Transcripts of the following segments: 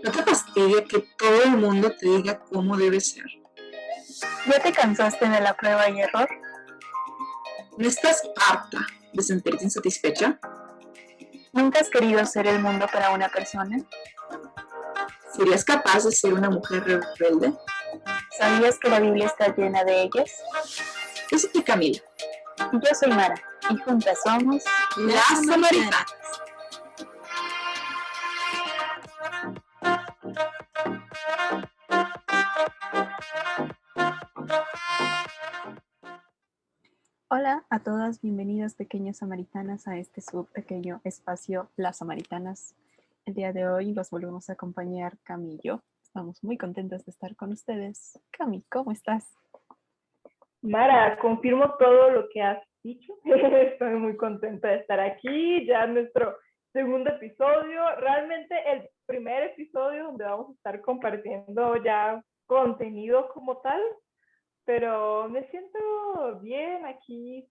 ¿No te fastidia que todo el mundo te diga cómo debe ser? ¿Ya te cansaste de la prueba y error? ¿No estás harta de sentirte insatisfecha? ¿Nunca has querido ser el mundo para una persona? ¿Serías capaz de ser una mujer rebelde? ¿Sabías que la Biblia está llena de ellas? Yo soy Camila. Y yo soy Mara, y juntas somos Las Samaritanas. Hola a todas, bienvenidas pequeñas samaritanas a este su pequeño espacio Las Samaritanas. El día de hoy los volvemos a acompañar Cami y yo. Estamos muy contentas de estar con ustedes. Cami, ¿cómo estás? Mara, confirmo todo lo que has dicho. Estoy muy contenta de estar aquí, ya en nuestro segundo episodio, realmente el primer episodio donde vamos a estar compartiendo ya contenido como tal, pero me siento bien aquí.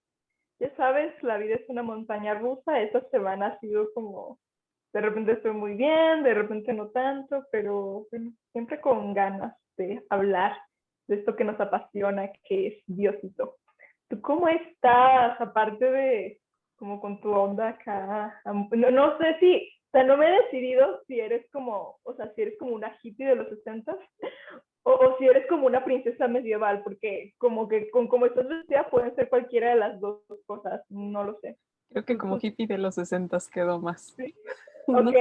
Ya sabes, la vida es una montaña rusa. Esta semana ha sido como, de repente estoy muy bien, de repente no tanto, pero bueno, siempre con ganas de hablar de esto que nos apasiona, que es Diosito. ¿Tú cómo estás? Aparte de como con tu onda acá. No sé si, o sea, no me he decidido si eres como, o sea, si eres como una hippie de los 60 o si eres como una princesa medieval, porque como que con como estás vestida pueden ser cualquiera de las dos cosas, no lo sé. Creo que como hippie de los 60 quedó más. ¿Sí? No, Ok,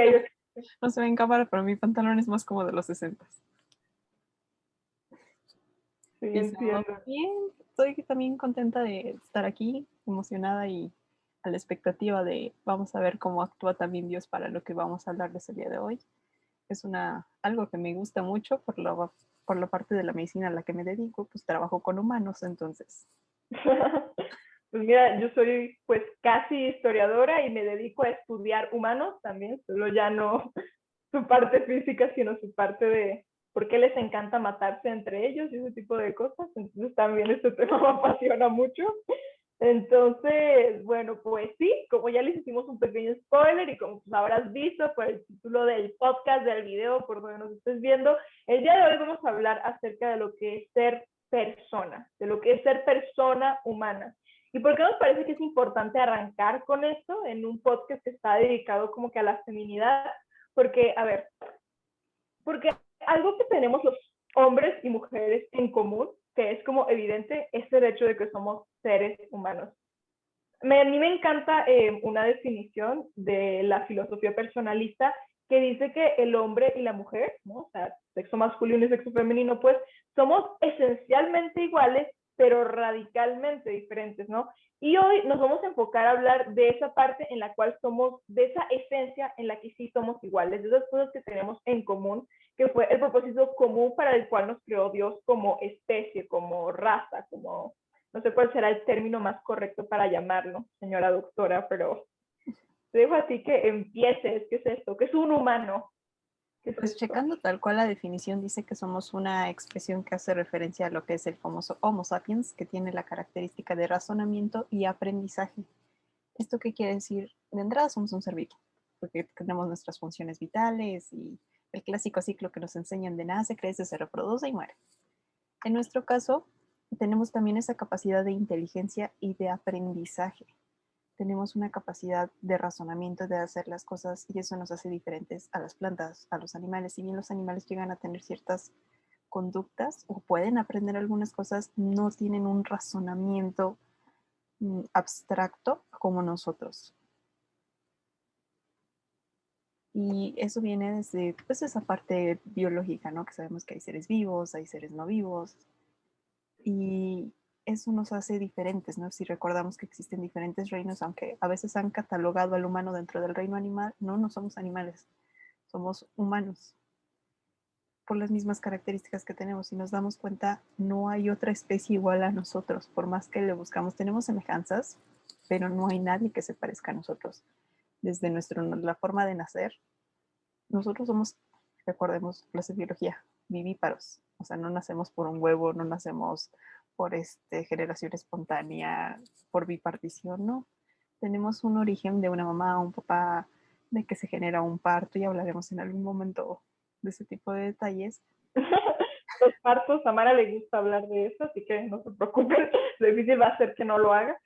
no se ve en cámara, pero mi pantalón es más como de los 60. sí, Y so, entiendo. bien, estoy también contenta de estar aquí, emocionada y a la expectativa de vamos a ver cómo actúa también Dios para lo que vamos a hablarles el día de hoy. Es algo que me gusta mucho por la parte de la medicina a la que me dedico, pues trabajo con humanos, entonces. Pues mira, yo soy pues casi historiadora y me dedico a estudiar humanos también, solo ya no su parte física, sino su parte de por qué les encanta matarse entre ellos y ese tipo de cosas. Entonces también este tema me apasiona mucho. Entonces, bueno, pues sí, como ya les hicimos un pequeño spoiler y como pues habrás visto por el título del podcast, del video, por donde nos estés viendo, el día de hoy vamos a hablar acerca de lo que es ser persona, de lo que es ser persona humana. ¿Y por qué nos parece que es importante arrancar con esto en un podcast que está dedicado como que a la feminidad? Porque, a ver, porque algo que tenemos los hombres y mujeres en común, que es como evidente, es el hecho de que somos seres humanos. A mí me encanta una definición de la filosofía personalista que dice que el hombre y la mujer, ¿no? O sea, sexo masculino y sexo femenino, pues somos esencialmente iguales, pero radicalmente diferentes, ¿no? Y hoy nos vamos a enfocar a hablar de esa parte en la cual somos, de esa esencia en la que sí somos iguales, de esas cosas que tenemos en común, que fue el propósito común para el cual nos creó Dios como especie, como raza, como no sé cuál será el término más correcto para llamarlo, señora doctora, pero te dejo a ti que empieces. ¿Qué es esto? ¿Qué es un humano? ¿Qué es Pues esto? checando tal cual la definición dice que somos una expresión que hace referencia a lo que es el famoso Homo sapiens, que tiene la característica de razonamiento y aprendizaje. ¿Esto qué quiere decir? De entrada somos un ser vivo, porque tenemos nuestras funciones vitales y el clásico ciclo que nos enseñan de nace, crece, se reproduce y muere. En nuestro caso, tenemos también esa capacidad de inteligencia y de aprendizaje. Tenemos una capacidad de razonamiento de hacer las cosas y eso nos hace diferentes a las plantas, a los animales. Si bien los animales llegan a tener ciertas conductas o pueden aprender algunas cosas, no tienen un razonamiento abstracto como nosotros. Y eso viene desde pues, esa parte biológica, ¿no? Que sabemos que hay seres vivos, hay seres no vivos. Y eso nos hace diferentes, ¿no? Si recordamos que existen diferentes reinos, aunque a veces han catalogado al humano dentro del reino animal, no somos animales, somos humanos por las mismas características que tenemos. Si nos damos cuenta, no hay otra especie igual a nosotros, por más que le buscamos, tenemos semejanzas, pero no hay nadie que se parezca a nosotros. Desde la forma de nacer, nosotros somos, recordemos, clase de biología, vivíparos. O sea, no nacemos por un huevo, no nacemos por generación espontánea, por bipartición, no. Tenemos un origen de una mamá o un papá, de que se genera un parto y hablaremos en algún momento de ese tipo de detalles. Los partos, a Mara le gusta hablar de eso, así que no se preocupen, lo difícil va a ser que no lo haga.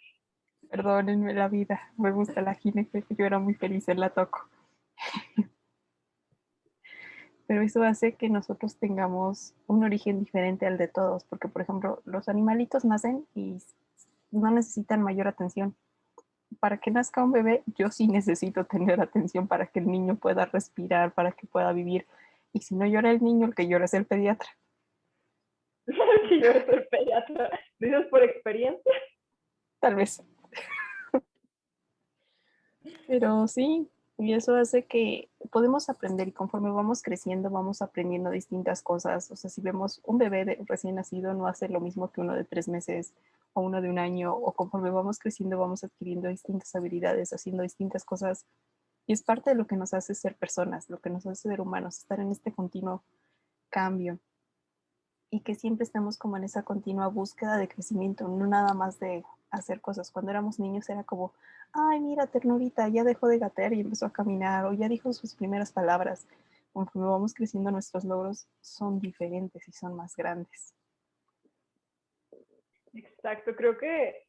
Perdónenme la vida, me gusta la gineco, yo era muy feliz en la toco. Pero eso hace que nosotros tengamos un origen diferente al de todos, porque por ejemplo, los animalitos nacen y no necesitan mayor atención. Para que nazca un bebé, yo sí necesito tener atención para que el niño pueda respirar, para que pueda vivir. Y si no llora el niño, el que llora es el pediatra. Que yo soy pediatra, dices por experiencia. Tal vez. Pero sí, y eso hace que podemos aprender y conforme vamos creciendo vamos aprendiendo distintas cosas. O sea, si vemos un bebé recién nacido no hace lo mismo que uno de 3 meses o uno de un año, o conforme vamos creciendo vamos adquiriendo distintas habilidades, haciendo distintas cosas. Y es parte de lo que nos hace ser personas, lo que nos hace ser humanos, estar en este continuo cambio. Y que siempre estamos como en esa continua búsqueda de crecimiento, no nada más de hacer cosas. Cuando éramos niños era como, ay, mira, ternurita, ya dejó de gatear y empezó a caminar, o ya dijo sus primeras palabras. Conforme vamos creciendo, nuestros logros son diferentes y son más grandes. Exacto, creo que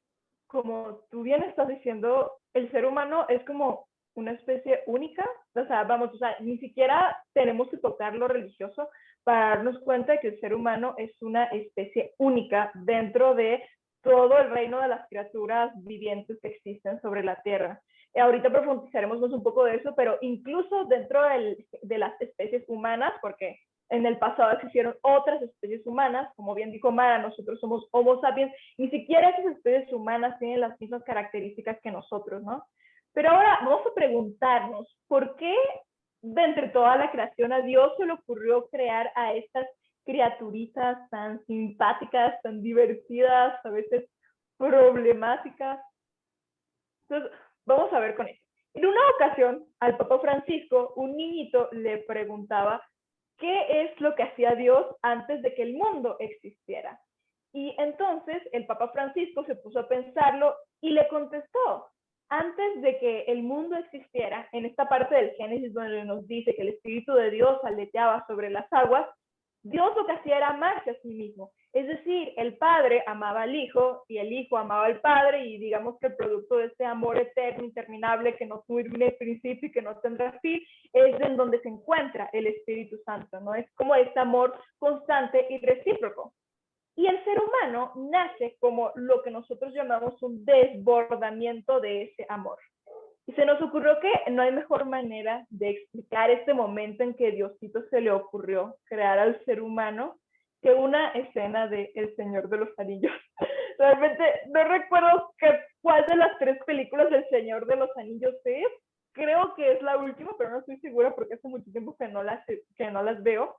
como tú bien estás diciendo, el ser humano es como una especie única, o sea, vamos, o sea, ni siquiera tenemos que tocar lo religioso para darnos cuenta de que el ser humano es una especie única dentro de todo el reino de las criaturas vivientes que existen sobre la Tierra. Ahorita profundizaremos más un poco de eso, pero incluso dentro de las especies humanas, porque en el pasado existieron otras especies humanas, como bien dijo Mara, nosotros somos Homo sapiens, ni siquiera esas especies humanas tienen las mismas características que nosotros, ¿no? Pero ahora vamos a preguntarnos, ¿por qué de entre toda la creación a Dios se le ocurrió crear a estas criaturitas tan simpáticas, tan divertidas, a veces problemáticas? Entonces, vamos a ver con eso. En una ocasión, al Papa Francisco, un niñito le preguntaba qué es lo que hacía Dios antes de que el mundo existiera. Y entonces el Papa Francisco se puso a pensarlo y le contestó, antes de que el mundo existiera, en esta parte del Génesis donde nos dice que el Espíritu de Dios aleteaba sobre las aguas, Dios lo que hacía era amarse a sí mismo. Es decir, el Padre amaba al Hijo y el Hijo amaba al Padre, y digamos que el producto de este amor eterno, interminable, que no tiene principio y que no tendrá fin, es en donde se encuentra el Espíritu Santo, ¿no? Es como este amor constante y recíproco. Y el ser humano nace como lo que nosotros llamamos un desbordamiento de ese amor. Y se nos ocurrió que no hay mejor manera de explicar este momento en que Diosito se le ocurrió crear al ser humano que una escena de El Señor de los Anillos. Realmente no recuerdo cuál de las 3 películas del Señor de los Anillos es. Creo que es la última, pero no estoy segura porque hace mucho tiempo que no las veo.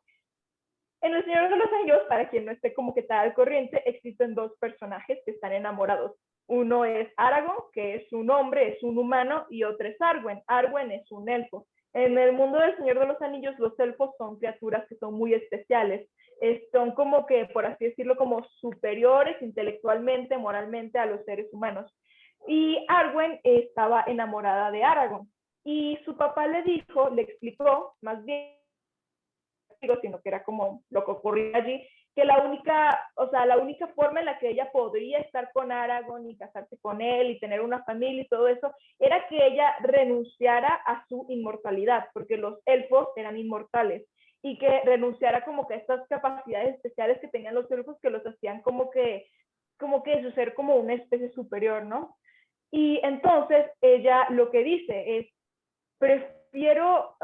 En El Señor de los Anillos, para quien no esté como que tal al corriente, existen 2 personajes que están enamorados. Uno es Aragorn, que es un hombre, es un humano, y otro es Arwen. Arwen es un elfo. En el mundo del Señor de los Anillos, los elfos son criaturas que son muy especiales. Son como que, por así decirlo, como superiores intelectualmente, moralmente a los seres humanos. Y Arwen estaba enamorada de Aragorn. Y su papá le explicó, más bien, sino que era como lo que ocurría allí, que la única forma en la que ella podría estar con Aragorn y casarse con él y tener una familia y todo eso, era que ella renunciara a su inmortalidad, porque los elfos eran inmortales, y que renunciara como que a estas capacidades especiales que tenían los elfos, que los hacían como que eso, ser como una especie superior, ¿no? Y entonces ella lo que dice es, prefiero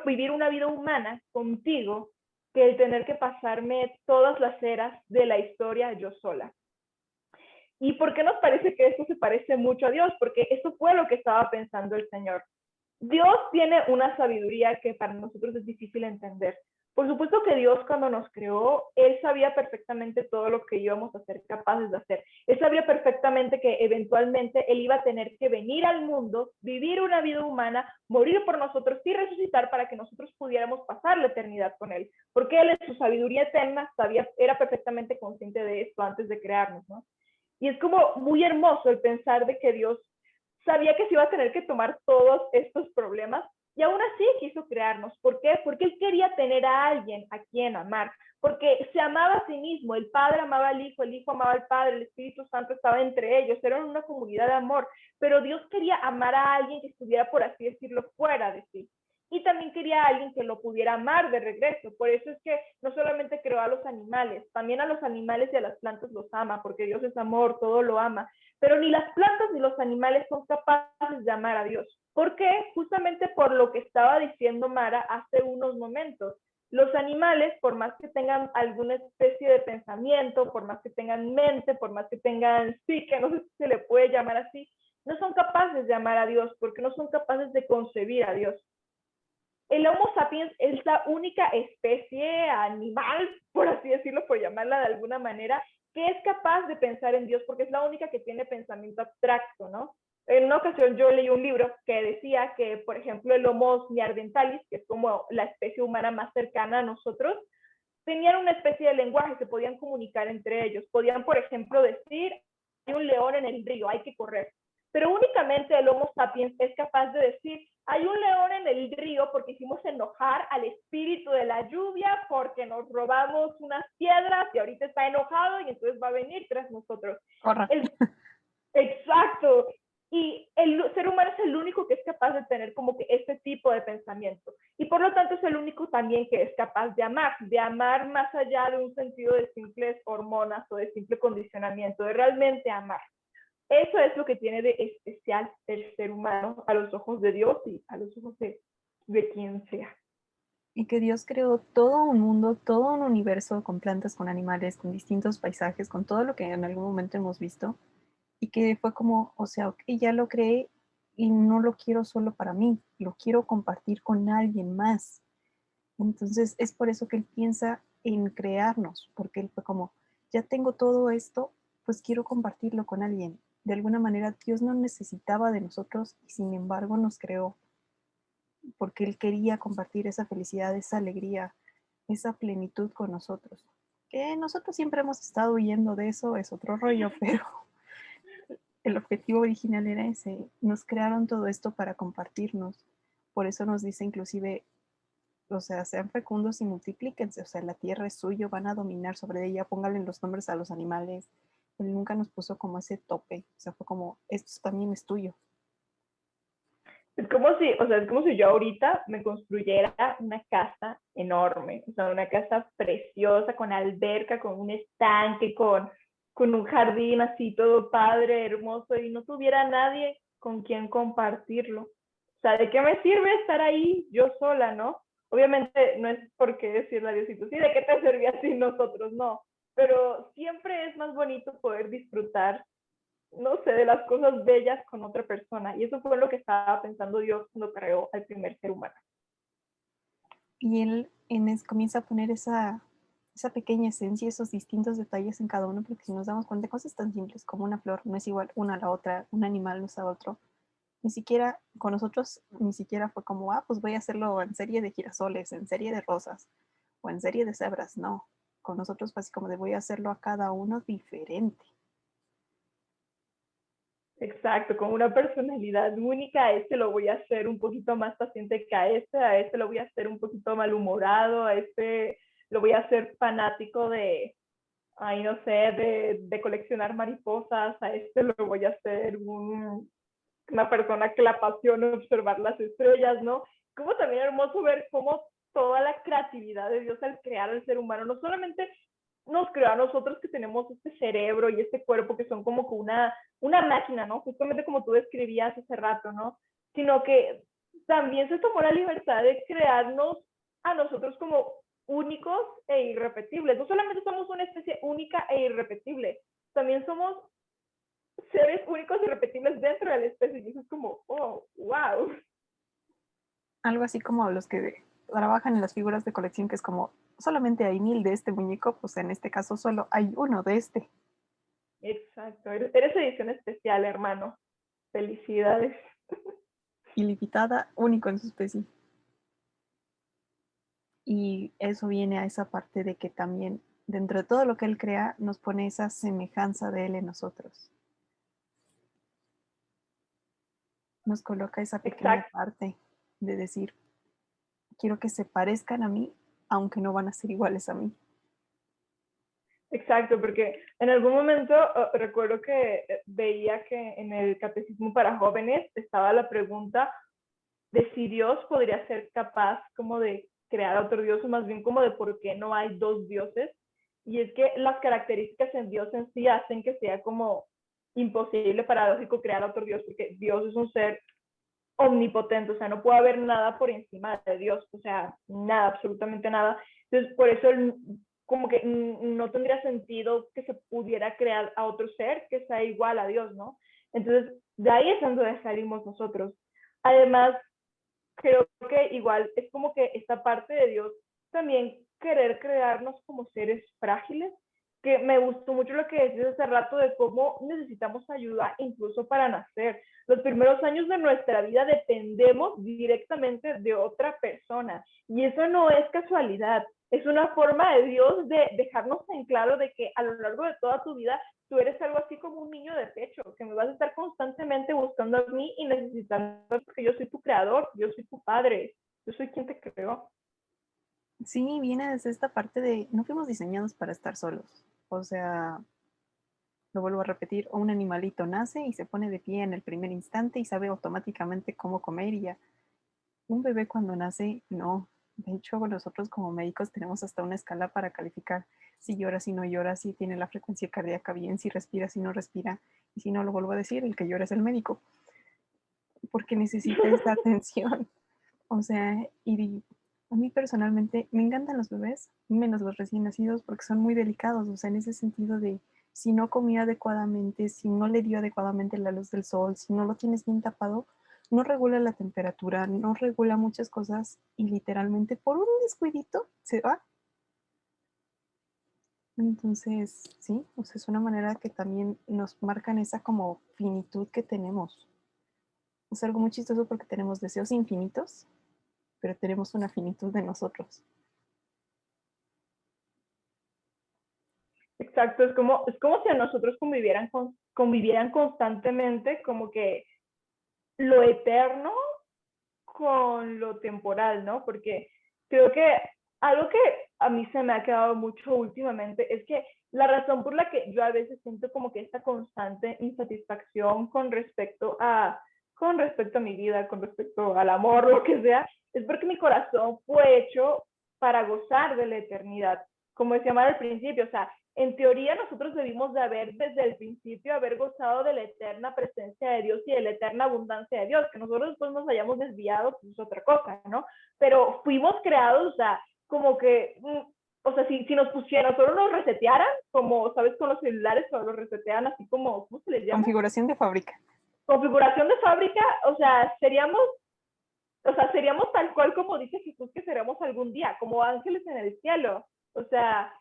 vivir una vida humana contigo que el tener que pasarme todas las eras de la historia yo sola. ¿Y por qué nos parece que esto se parece mucho a Dios? Porque eso fue lo que estaba pensando el Señor. Dios tiene una sabiduría que para nosotros es difícil entender. Por supuesto que Dios, cuando nos creó, Él sabía perfectamente todo lo que íbamos a ser capaces de hacer. Él sabía perfectamente que eventualmente Él iba a tener que venir al mundo, vivir una vida humana, morir por nosotros y resucitar para que nosotros pudiéramos pasar la eternidad con Él. Porque Él, en su sabiduría eterna, era perfectamente consciente de esto antes de crearnos, ¿no? Y es como muy hermoso el pensar de que Dios sabía que se iba a tener que tomar todos estos problemas Y aún así quiso crearnos. ¿Por qué? Porque Él quería tener a alguien a quien amar. Porque se amaba a sí mismo. El Padre amaba al Hijo, el Hijo amaba al Padre, el Espíritu Santo estaba entre ellos. Eran una comunidad de amor. Pero Dios quería amar a alguien que estuviera, por así decirlo, fuera de sí. Y también quería a alguien que lo pudiera amar de regreso. Por eso es que no solamente creó a los animales, también a los animales y a las plantas los ama, porque Dios es amor, todo lo ama. Pero ni las plantas ni los animales son capaces de amar a Dios. ¿Por qué? Justamente por lo que estaba diciendo Mara hace unos momentos. Los animales, por más que tengan alguna especie de pensamiento, por más que tengan mente, por más que tengan psique, no sé si se le puede llamar así, no son capaces de amar a Dios, porque no son capaces de concebir a Dios. El Homo sapiens es la única especie animal, por así decirlo, por llamarla de alguna manera, que es capaz de pensar en Dios, porque es la única que tiene pensamiento abstracto, ¿no? En una ocasión yo leí un libro que decía que, por ejemplo, el Homo neanderthalis, que es como la especie humana más cercana a nosotros, tenían una especie de lenguaje, se podían comunicar entre ellos. Podían, por ejemplo, decir, hay un león en el río, hay que correr. Pero únicamente el Homo sapiens es capaz de decir, hay un león en el río porque hicimos enojar al espíritu de la lluvia, porque nos robamos unas piedras y ahorita está enojado y entonces va a venir tras nosotros. Exacto. Y el ser humano es el único que es capaz de tener como que este tipo de pensamiento. Y por lo tanto es el único también que es capaz de amar más allá de un sentido de simples hormonas o de simple condicionamiento, de realmente amar. Eso es lo que tiene de especial el ser humano a los ojos de Dios y a los ojos de quien sea. Y que Dios creó todo un mundo, todo un universo con plantas, con animales, con distintos paisajes, con todo lo que en algún momento hemos visto. Y que fue como, o sea, ok, ya lo creé y no lo quiero solo para mí, lo quiero compartir con alguien más. Entonces es por eso que él piensa en crearnos, porque él fue como, ya tengo todo esto, pues quiero compartirlo con alguien. De alguna manera Dios no necesitaba de nosotros y sin embargo nos creó porque él quería compartir esa felicidad, esa alegría, esa plenitud con nosotros. Que nosotros siempre hemos estado huyendo de eso, es otro rollo, pero el objetivo original era ese. Nos crearon todo esto para compartirnos. Por eso nos dice inclusive, o sea, sean fecundos y multiplíquense, o sea, la tierra es suyo, van a dominar sobre ella, pónganle los nombres a los animales. Él nunca nos puso como ese tope, o sea, fue como, esto también es tuyo. Es como si, o sea, es como si yo ahorita me construyera una casa enorme, o sea, una casa preciosa, con alberca, con un estanque, con un jardín así, todo padre, hermoso, y no tuviera nadie con quien compartirlo. O sea, ¿de qué me sirve estar ahí yo sola, no? Obviamente no es por qué decirle a Diosito, sí, ¿de qué te servía sin nosotros? No, pero siempre es más bonito poder disfrutar, no sé, de las cosas bellas con otra persona. Y eso fue lo que estaba pensando Dios cuando creó al primer ser humano. Y él comienza a poner esa pequeña esencia, esos distintos detalles en cada uno, porque si nos damos cuenta, cosas tan simples como una flor no es igual una a la otra, un animal no es a otro. Ni siquiera con nosotros, ni siquiera fue como, pues voy a hacerlo en serie de girasoles, en serie de rosas o en serie de cebras. No, con nosotros fue así como de voy a hacerlo a cada uno diferente. Exacto, con una personalidad única. A este lo voy a hacer un poquito más paciente que a este lo voy a hacer un poquito malhumorado, a este lo voy a hacer fanático de, ay, no sé, de coleccionar mariposas, a este lo voy a hacer una persona que le apasiona observar las estrellas, ¿no? Como también hermoso ver cómo toda la creatividad de Dios al crear al ser humano, no solamente nos creó a nosotros que tenemos este cerebro y este cuerpo que son como una máquina, ¿no? Justamente como tú describías hace rato, ¿no? Sino que también se tomó la libertad de crearnos a nosotros como únicos e irrepetibles. No solamente somos una especie única e irrepetible, también somos seres únicos y irrepetibles dentro de la especie. Y eso es como, oh, wow. Algo así como los que trabajan en las figuras de colección, que es como, solamente hay 1000 de este muñeco, pues en este caso solo hay uno de este. Exacto, eres edición especial, hermano. Felicidades. Ilimitada, único en su especie. Y eso viene a esa parte de que también dentro de todo lo que él crea nos pone esa semejanza de él en nosotros. Nos coloca esa pequeña Exacto. parte. de decir, quiero que se parezcan a mí, aunque no van a ser iguales a mí. Exacto, porque en algún momento recuerdo que veía que en el Catecismo para Jóvenes estaba la pregunta de si Dios podría ser capaz como de crear otro Dios, o más bien como de por qué no hay dos dioses. Y es que las características en Dios en sí hacen que sea como imposible, paradójico, crear otro Dios, porque Dios es un ser omnipotente, o sea, no puede haber nada por encima de Dios, o sea, nada, absolutamente nada. Entonces, por eso como que no tendría sentido que se pudiera crear a otro ser que sea igual a Dios, ¿no? Entonces, de ahí es donde salimos nosotros. Además, creo que igual es como que esta parte de Dios también querer crearnos como seres frágiles, que me gustó mucho lo que decías hace rato de cómo necesitamos ayuda incluso para nacer. Los primeros años de nuestra vida dependemos directamente de otra persona y eso no es casualidad, es una forma de Dios de dejarnos en claro de que a lo largo de toda tu vida tú eres algo así como un niño de pecho, que me vas a estar constantemente buscando a mí y necesitando, porque yo soy tu creador, yo soy tu padre, yo soy quien te creó. Sí, viene desde esta parte de, no fuimos diseñados para estar solos. O sea, lo vuelvo a repetir, un animalito nace y se pone de pie en el primer instante y sabe automáticamente cómo comer y ya. Un bebé cuando nace, no. De hecho, nosotros como médicos tenemos hasta una escala para calificar si llora, si no llora, si tiene la frecuencia cardíaca bien, si respira, si no respira. Y si no, lo vuelvo a decir, el que llora es el médico, porque necesita esta atención. O sea, y a mí personalmente me encantan los bebés, menos los recién nacidos, porque son muy delicados. O sea, en ese sentido de si no comió adecuadamente, si no le dio adecuadamente la luz del sol, si no lo tienes bien tapado, no regula la temperatura, no regula muchas cosas y literalmente por un descuidito se va. Entonces, sí, o sea, es una manera que también nos marcan esa como finitud que tenemos. Es algo muy chistoso porque tenemos deseos infinitos, pero tenemos una finitud de nosotros. Exacto, es como si a nosotros convivieran constantemente como que lo eterno con lo temporal, ¿no? Porque creo que algo que a mí se me ha quedado mucho últimamente es que la razón por la que yo a veces siento como que esta constante insatisfacción con respecto a mi vida, con respecto al amor, lo que sea, es porque mi corazón fue hecho para gozar de la eternidad. Como decía Mar al principio, o sea, en teoría nosotros debimos de haber desde el principio haber gozado de la eterna presencia de Dios y de la eterna abundancia de Dios, que nosotros después nos hayamos desviado, pues es otra cosa, ¿no? Pero fuimos creados, o sea, como que, o sea, si nos pusieran, solo nos resetearan, como, ¿sabes? Con los celulares, solo los resetean así como, ¿cómo se les llama? Configuración de fábrica. Configuración de fábrica, o sea, seríamos tal cual como dice Jesús que seremos algún día, como ángeles en el cielo. O sea,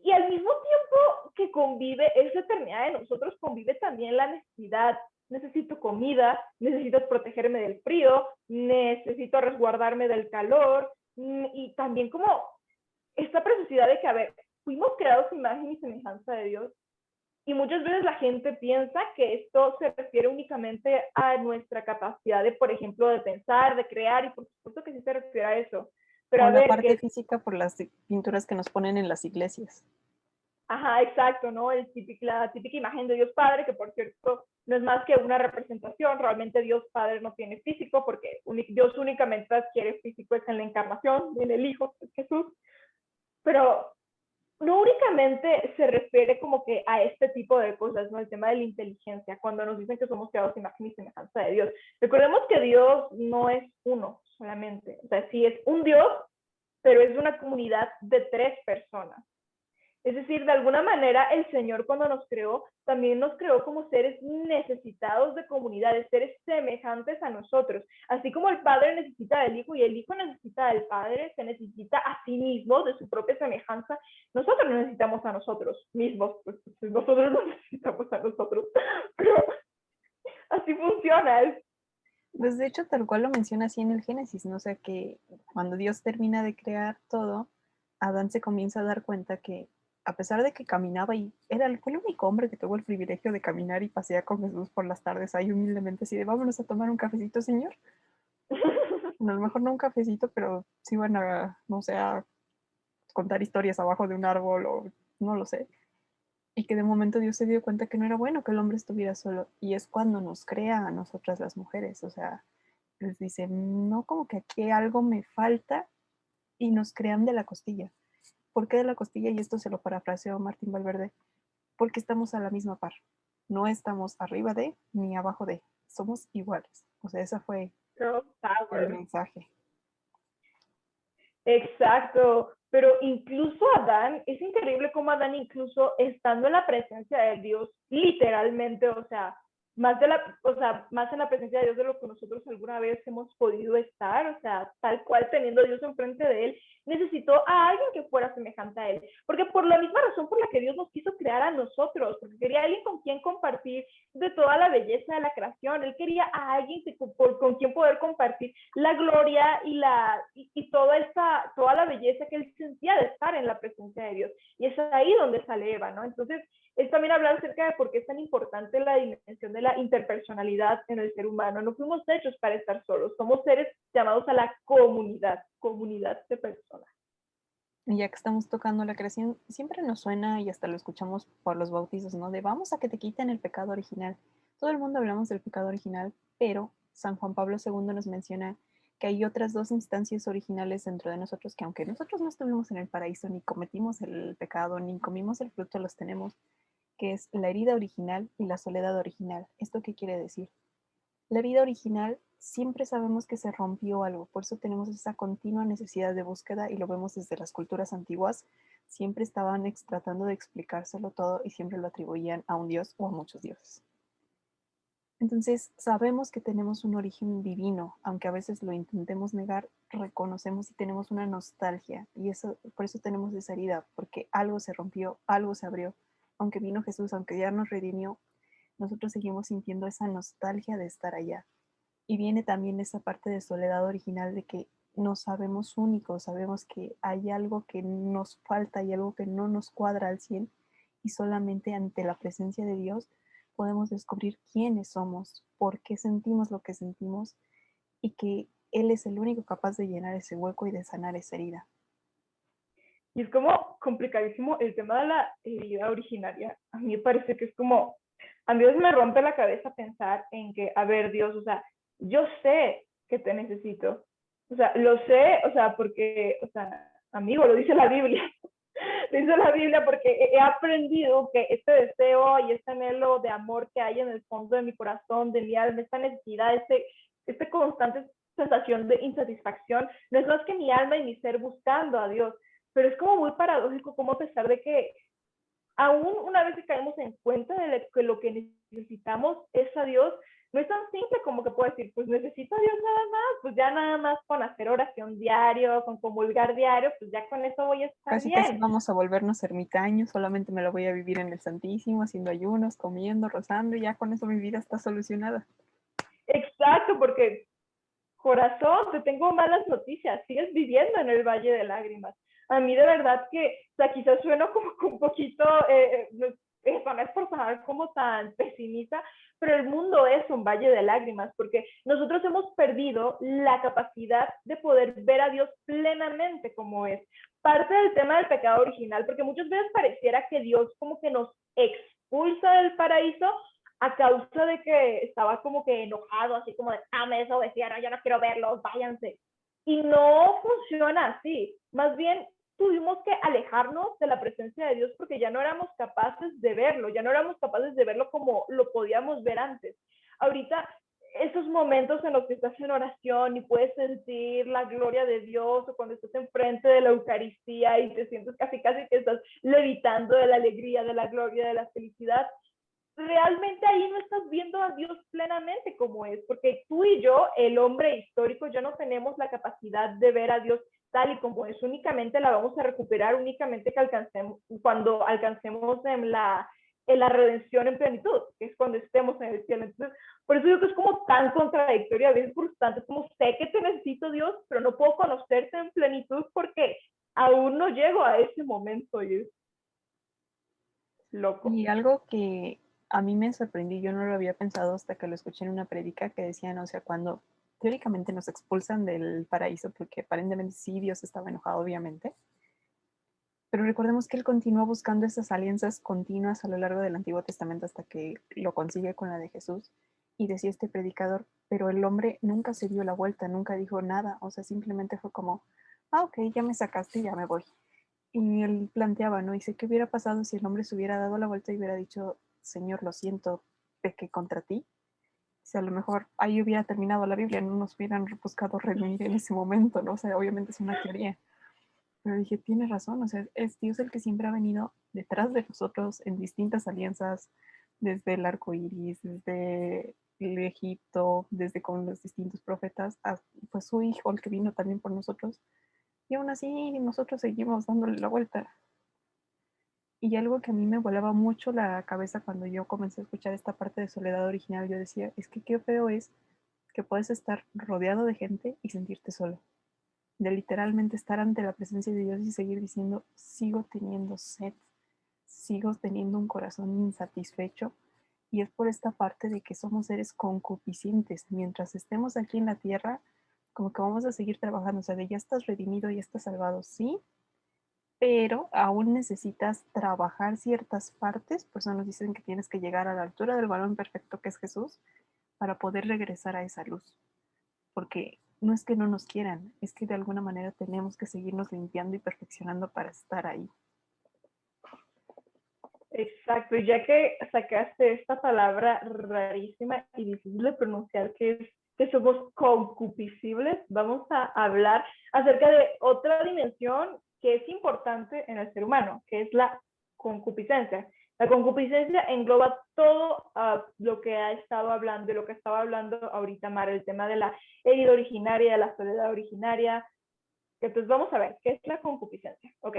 y al mismo tiempo que convive esa eternidad de nosotros, convive también la necesidad. Necesito comida, necesito protegerme del frío, necesito resguardarme del calor, y también como esta necesidad de que, a ver, fuimos creados a imagen y semejanza de Dios, y muchas veces la gente piensa que esto se refiere únicamente a nuestra capacidad de, por ejemplo, de pensar, de crear, y por supuesto que sí se refiere a eso. Pero O a la ver, parte que física por las pinturas que nos ponen en las iglesias. ajá, exacto, ¿no? La típica imagen de Dios Padre, que por cierto no es más que una representación, realmente Dios Padre no tiene físico, porque Dios únicamente adquiere físico es en la encarnación, en el Hijo, es Jesús, pero no únicamente se refiere como que a este tipo de cosas, ¿no? El tema de la inteligencia, cuando nos dicen que somos creados imagen y semejanza de Dios. Recordemos que Dios no es uno solamente, o sea, sí es un Dios, pero es una comunidad de 3 personas. Es decir, de alguna manera el Señor cuando nos creó, también nos creó como seres necesitados de comunidades, seres semejantes a nosotros. Así como el Padre necesita del Hijo y el Hijo necesita del Padre, se necesita a sí mismo, de su propia semejanza, nosotros necesitamos a nosotros mismos, pues nosotros nos necesitamos a nosotros. Pero así funciona. Pues de hecho, tal cual lo menciona así en el Génesis, ¿no? O sea que cuando Dios termina de crear todo, Adán se comienza a dar cuenta que a pesar de que caminaba y fue el único hombre que tuvo el privilegio de caminar y pasear con Jesús por las tardes ahí humildemente así de vámonos a tomar un cafecito, Señor. a lo mejor no un cafecito, pero sí van a, no sé, a contar historias abajo de un árbol o no lo sé. Y que de momento Dios se dio cuenta que no era bueno que el hombre estuviera solo. Y es cuando nos crea a nosotras las mujeres. O sea, les dice, no, como que aquí algo me falta y nos crean de la costilla. ¿Por qué de la costilla? Y esto se lo parafraseó Martín Valverde. Porque estamos a la misma par. No estamos arriba de ni abajo de. Somos iguales. O sea, ese fue Girl el power. mensaje. Exacto, pero incluso Adán, es increíble cómo Adán incluso estando en la presencia de Dios, literalmente, o sea, más en la presencia de Dios de lo que nosotros alguna vez hemos podido estar, o sea, tal cual teniendo a Dios enfrente de él, necesitó a alguien que fuera semejante a él, porque por la misma razón por la que Dios nos quiso crear a nosotros, porque quería a alguien con quien compartir de toda la belleza de la creación, él quería a alguien con quien poder compartir la gloria y toda la belleza que él sentía de estar en la presencia de Dios, y es ahí donde sale Eva, ¿no? Entonces, es también hablar acerca de por qué es tan importante la dimensión de la interpersonalidad en el ser humano. No fuimos hechos para estar solos, somos seres llamados a la comunidad de personas. Y ya que estamos tocando la creación, siempre nos suena y hasta lo escuchamos por los bautizos, ¿no? De vamos a que te quiten el pecado original. Todo el mundo hablamos del pecado original, pero San Juan Pablo II nos menciona que hay otras dos instancias originales dentro de nosotros que aunque nosotros no estuvimos en el paraíso, ni cometimos el pecado, ni comimos el fruto, los tenemos, que es la herida original y la soledad original. ¿Esto qué quiere decir? La vida original siempre sabemos que se rompió algo, por eso tenemos esa continua necesidad de búsqueda y lo vemos desde las culturas antiguas, siempre estaban tratando de explicárselo todo y siempre lo atribuían a un dios o a muchos dioses. Entonces sabemos que tenemos un origen divino, aunque a veces lo intentemos negar, reconocemos y tenemos una nostalgia y eso, por eso tenemos esa herida, porque algo se rompió, algo se abrió, aunque vino Jesús, aunque ya nos redimió, nosotros seguimos sintiendo esa nostalgia de estar allá. Y viene también esa parte de soledad original de que no sabemos únicos, sabemos que hay algo que nos falta y algo que no nos cuadra al 100 y solamente ante la presencia de Dios podemos descubrir quiénes somos, por qué sentimos lo que sentimos y que Él es el único capaz de llenar ese hueco y de sanar esa herida. Y es como complicadísimo el tema de la herida originaria. A mí me parece que es como, a mí me rompe la cabeza pensar en que, a ver, Dios, o sea, yo sé que te necesito. O sea, lo sé, o sea, porque, o sea, amigo, lo dice la Biblia. Lo dice la Biblia porque he aprendido que este deseo y este anhelo de amor que hay en el fondo de mi corazón, de mi alma, esta necesidad, este constante sensación de insatisfacción, no es más que mi alma y mi ser buscando a Dios. Pero es como muy paradójico como a pesar de que aún una vez que caemos en cuenta de que lo que necesitamos es a Dios, no es tan simple como que puedo decir, pues necesito a Dios nada más, pues ya nada más con hacer oración diario, con comulgar diario, pues ya con eso voy a estar Casi casi bien. vamos a volvernos ermitaños, solamente me lo voy a vivir en el Santísimo, haciendo ayunos, comiendo, rezando y ya con eso mi vida está solucionada. Exacto, porque corazón, te tengo malas noticias, sigues viviendo en el Valle de Lágrimas. A mí de verdad que, o sea, quizás sueno como un poquito, no es por sonar como tan pesimista, pero el mundo es un valle de lágrimas, porque nosotros hemos perdido la capacidad de poder ver a Dios plenamente como es. Parte del tema del pecado original, porque muchas veces pareciera que Dios como que nos expulsa del paraíso a causa de que estaba como que enojado, así como de, ah, me desobedecieron, yo no quiero verlos, váyanse. Y no funciona así. Más bien, tuvimos que alejarnos de la presencia de Dios porque ya no éramos capaces de verlo, ya no éramos capaces de verlo como lo podíamos ver antes. Ahorita, esos momentos en los que estás en oración y puedes sentir la gloria de Dios, o cuando estás enfrente de la Eucaristía y te sientes casi que estás levitando de la alegría, de la gloria, de la felicidad, realmente ahí no estás viendo a Dios plenamente como es, porque tú y yo, el hombre histórico, ya no tenemos la capacidad de ver a Dios tal y como es, únicamente la vamos a recuperar únicamente que alcancemos, cuando alcancemos en la redención en plenitud, que es cuando estemos en el cielo. Entonces, por eso digo que es como tan contradictorio, a veces frustrante, es como sé que te necesito Dios, pero no puedo conocerte en plenitud porque aún no llego a ese momento y es loco. Y algo que a mí me sorprendió, yo no lo había pensado hasta que lo escuché en una prédica que decían, o sea, cuando teóricamente nos expulsan del paraíso porque aparentemente sí, Dios estaba enojado, obviamente. Pero recordemos que él continúa buscando esas alianzas continuas a lo largo del Antiguo Testamento hasta que lo consigue con la de Jesús. Y decía este predicador, pero el hombre nunca se dio la vuelta, nunca dijo nada, o sea, simplemente fue como, ok, ya me sacaste, ya me voy. Y él planteaba, ¿no? Dice, ¿qué hubiera pasado si el hombre se hubiera dado la vuelta y hubiera dicho, Señor, lo siento, pequé contra ti? O sea, a lo mejor ahí hubiera terminado la Biblia, no nos hubieran buscado redimir en ese momento, ¿no? O sea, obviamente es una teoría. Pero dije, tiene razón, o sea, es Dios el que siempre ha venido detrás de nosotros en distintas alianzas, desde el arco iris, desde el Egipto, desde con los distintos profetas, fue su hijo el que vino también por nosotros. Y aún así nosotros seguimos dándole la vuelta. Y algo que a mí me volaba mucho la cabeza cuando yo comencé a escuchar esta parte de Soledad Original, yo decía, es que qué feo es que puedes estar rodeado de gente y sentirte solo. De literalmente estar ante la presencia de Dios y seguir diciendo, sigo teniendo sed, sigo teniendo un corazón insatisfecho. Y es por esta parte de que somos seres concupiscentes. Mientras estemos aquí en la tierra, como que vamos a seguir trabajando. O sea, de ya estás redimido, ya estás salvado, sí, pero aún necesitas trabajar ciertas partes. Por eso nos dicen que tienes que llegar a la altura del varón perfecto que es Jesús para poder regresar a esa luz. Porque no es que no nos quieran, es que de alguna manera tenemos que seguirnos limpiando y perfeccionando para estar ahí. Exacto, y ya que sacaste esta palabra rarísima y difícil de pronunciar, que somos concupiscibles, vamos a hablar acerca de otra dimensión que es importante en el ser humano, que es la concupiscencia. La concupiscencia engloba todo lo que ha estado hablando, de lo que estaba hablando ahorita Mara, el tema de la herida originaria, de la soledad originaria. Entonces vamos a ver, ¿qué es la concupiscencia? Ok.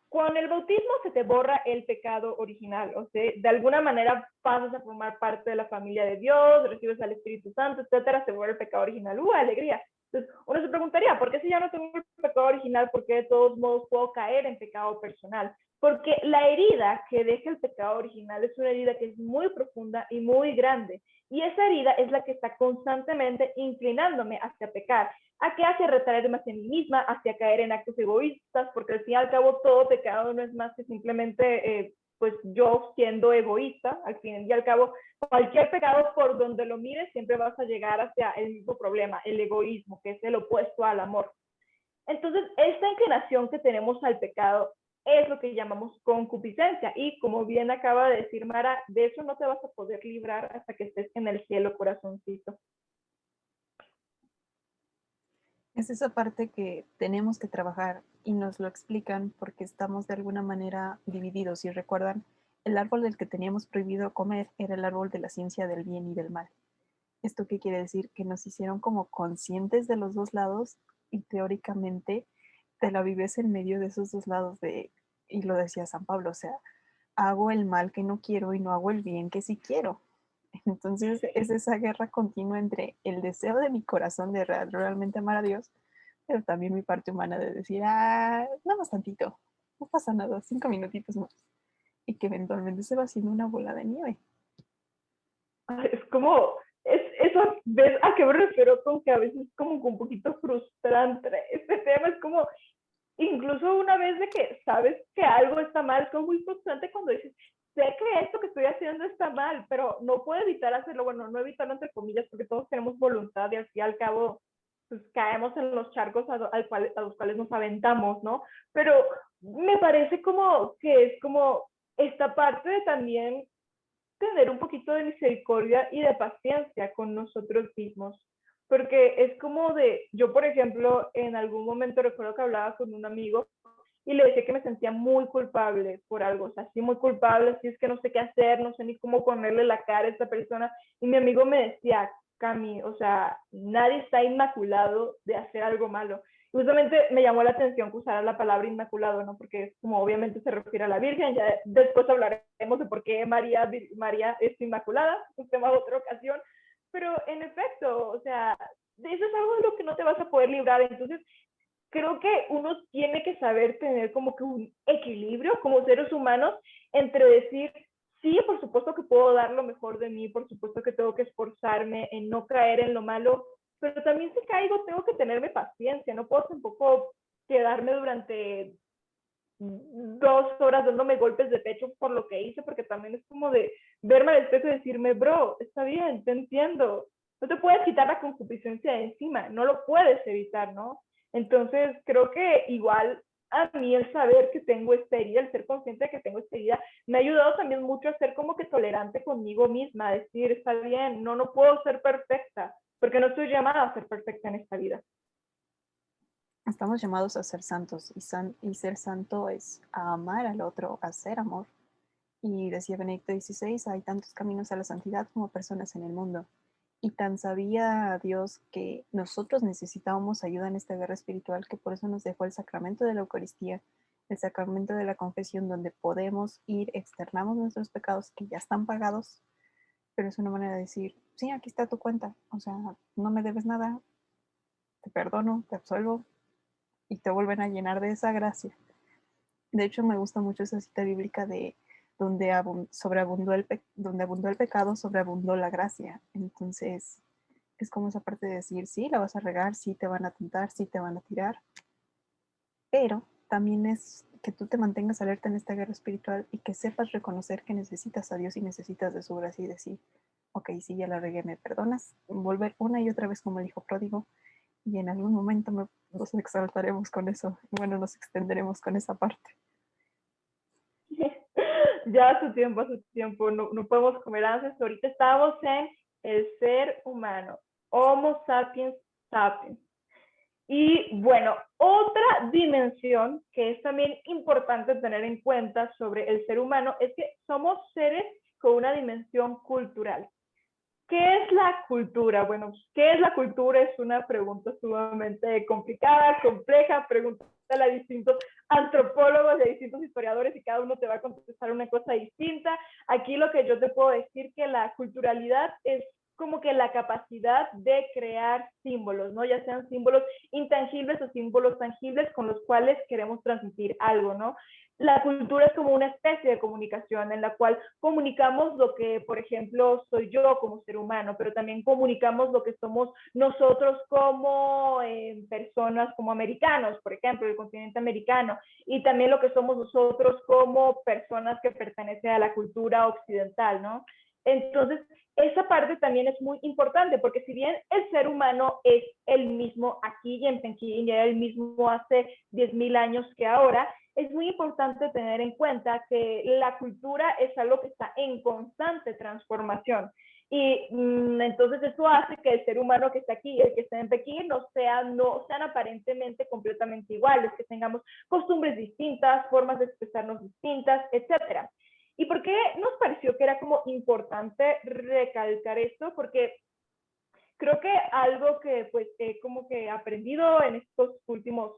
Con el bautismo se te borra el pecado original, o sea, de alguna manera pasas a formar parte de la familia de Dios, recibes al Espíritu Santo, etcétera, se borra el pecado original. ¡Alegría! Entonces, uno se preguntaría, ¿por qué si ya no tengo el pecado original, por qué de todos modos puedo caer en pecado personal? Porque la herida que deja el pecado original es una herida que es muy profunda y muy grande. Y esa herida es la que está constantemente inclinándome hacia pecar. ¿A qué? Hacia retraerme hacia mí misma, hacia caer en actos egoístas, porque al fin y al cabo todo pecado no es más que simplemente pues yo siendo egoísta. Al fin y al cabo, cualquier pecado por donde lo mires siempre vas a llegar hacia el mismo problema, el egoísmo, que es el opuesto al amor. Entonces, esta inclinación que tenemos al pecado es lo que llamamos concupiscencia. Y como bien acaba de decir Mara, de eso no te vas a poder librar hasta que estés en el cielo, corazoncito. Es esa parte que tenemos que trabajar y nos lo explican porque estamos de alguna manera divididos. Si recuerdan, el árbol del que teníamos prohibido comer era el árbol de la ciencia del bien y del mal. ¿Esto qué quiere decir? Que nos hicieron como conscientes de los dos lados y teóricamente te la vives en medio de esos dos lados y lo decía San Pablo, o sea, hago el mal que no quiero y no hago el bien que sí quiero. Entonces es esa guerra continua entre el deseo de mi corazón de realmente amar a Dios, pero también mi parte humana de decir, nada más tantito, no pasa nada, 5 minutitos más. Y que eventualmente se va haciendo una bola de nieve. Es como, eso, ¿ves a qué me refiero con que a veces es como un poquito frustrante este tema? Es como, incluso una vez de que sabes que algo está mal, es como muy frustrante cuando dices, sé que esto que estoy haciendo está mal, pero no puedo evitar hacerlo. Bueno, no evitarlo entre comillas, porque todos tenemos voluntad y al fin y al cabo pues, caemos en los charcos a los cuales nos aventamos, ¿no? Pero me parece como que es como esta parte de también tener un poquito de misericordia y de paciencia con nosotros mismos. Porque es como de, yo por ejemplo, en algún momento recuerdo que hablaba con un amigo y le decía que me sentía muy culpable por algo, o sea, sí muy culpable, así es que no sé qué hacer, no sé ni cómo ponerle la cara a esta persona. Y mi amigo me decía, Cami, o sea, nadie está inmaculado de hacer algo malo. Y justamente me llamó la atención que usara la palabra inmaculado, ¿no? Porque es como obviamente se refiere a la Virgen, ya después hablaremos de por qué María es inmaculada, un tema de otra ocasión, pero en efecto, o sea, eso es algo de lo que no te vas a poder librar. Entonces, creo que uno tiene que saber tener como que un equilibrio como seres humanos entre decir, sí, por supuesto que puedo dar lo mejor de mí, por supuesto que tengo que esforzarme en no caer en lo malo, pero también si caigo tengo que tenerme paciencia, no puedo tampoco quedarme durante 2 horas dándome golpes de pecho por lo que hice, porque también es como de verme al espejo y decirme, bro, está bien, te entiendo, no te puedes quitar la concupiscencia de encima, no lo puedes evitar, ¿no? Entonces creo que igual a mí el saber que tengo esta herida, el ser consciente de que tengo esta herida, me ha ayudado también mucho a ser como que tolerante conmigo misma, a decir, está bien, no puedo ser perfecta, porque no estoy llamada a ser perfecta en esta vida. Estamos llamados a ser santos y ser santo es a amar al otro, a ser amor. Y decía Benedicto XVI, hay tantos caminos a la santidad como personas en el mundo. Y tan sabía Dios que nosotros necesitábamos ayuda en esta guerra espiritual que por eso nos dejó el sacramento de la Eucaristía, el sacramento de la confesión, donde podemos ir, externamos nuestros pecados que ya están pagados, pero es una manera de decir, sí, aquí está tu cuenta, o sea, no me debes nada, te perdono, te absolvo, y te vuelven a llenar de esa gracia. De hecho, me gusta mucho esa cita bíblica de donde donde abundó el pecado, sobreabundó la gracia. Entonces, es como esa parte de decir, sí, la vas a regar, sí te van a tentar, sí te van a tirar, pero también es que tú te mantengas alerta en esta guerra espiritual y que sepas reconocer que necesitas a Dios y necesitas de su gracia y decir, ok, sí, ya la regué, me perdonas, volver una y otra vez como el hijo pródigo, y en algún momento nos exaltaremos con eso, bueno, nos extenderemos con esa parte. Ya a su tiempo, no podemos comer ansias. Ahorita estamos en el ser humano, Homo sapiens sapiens. Y bueno, otra dimensión que es también importante tener en cuenta sobre el ser humano es que somos seres con una dimensión cultural. ¿Qué es la cultura? Bueno, ¿qué es la cultura? Es una pregunta sumamente complicada, compleja, pregúntale a distintos antropólogos y a distintos historiadores y cada uno te va a contestar una cosa distinta. Aquí lo que yo te puedo decir que la culturalidad es como que la capacidad de crear símbolos, ¿no? Ya sean símbolos intangibles o símbolos tangibles con los cuales queremos transmitir algo, ¿no? La cultura es como una especie de comunicación en la cual comunicamos lo que, por ejemplo, soy yo como ser humano, pero también comunicamos lo que somos nosotros como personas, como americanos, por ejemplo, el continente americano, y también lo que somos nosotros como personas que pertenecen a la cultura occidental, ¿no? Entonces, esa parte también es muy importante, porque si bien el ser humano es el mismo aquí y en Pekín, y era el mismo hace 10.000 años que ahora, es muy importante tener en cuenta que la cultura es algo que está en constante transformación. Y entonces eso hace que el ser humano que está aquí y el que está en Pekín no sean aparentemente completamente iguales, que tengamos costumbres distintas, formas de expresarnos distintas, etcétera. ¿Y por qué nos pareció que era como importante recalcar esto? Porque creo que algo que pues he como que aprendido en estos últimos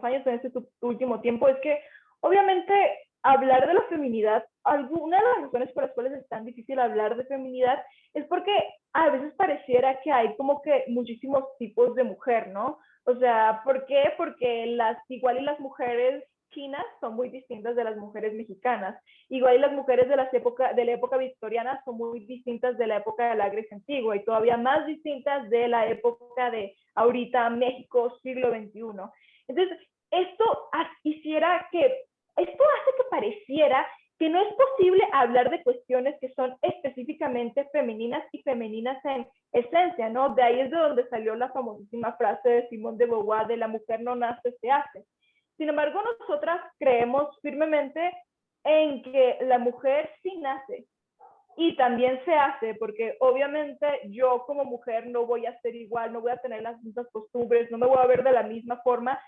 años, en este último tiempo, es que obviamente hablar de la feminidad, alguna de las razones por las cuales es tan difícil hablar de feminidad es porque a veces pareciera que hay como que muchísimos tipos de mujer, ¿no? O sea, ¿por qué? Porque igual y las mujeres chinas son muy distintas de las mujeres mexicanas. Igual y las mujeres de la época victoriana son muy distintas de la época de la Grecia antigua y todavía más distintas de la época de ahorita México, siglo XXI. Entonces, esto hace que pareciera que no es posible hablar de cuestiones que son específicamente femeninas y femeninas en esencia, ¿no? De ahí es de donde salió la famosísima frase de Simone de Beauvoir de la mujer no nace, se hace. Sin embargo, nosotras creemos firmemente en que la mujer sí nace y también se hace, porque obviamente yo como mujer no voy a ser igual, no voy a tener las mismas costumbres, no me voy a ver de la misma forma.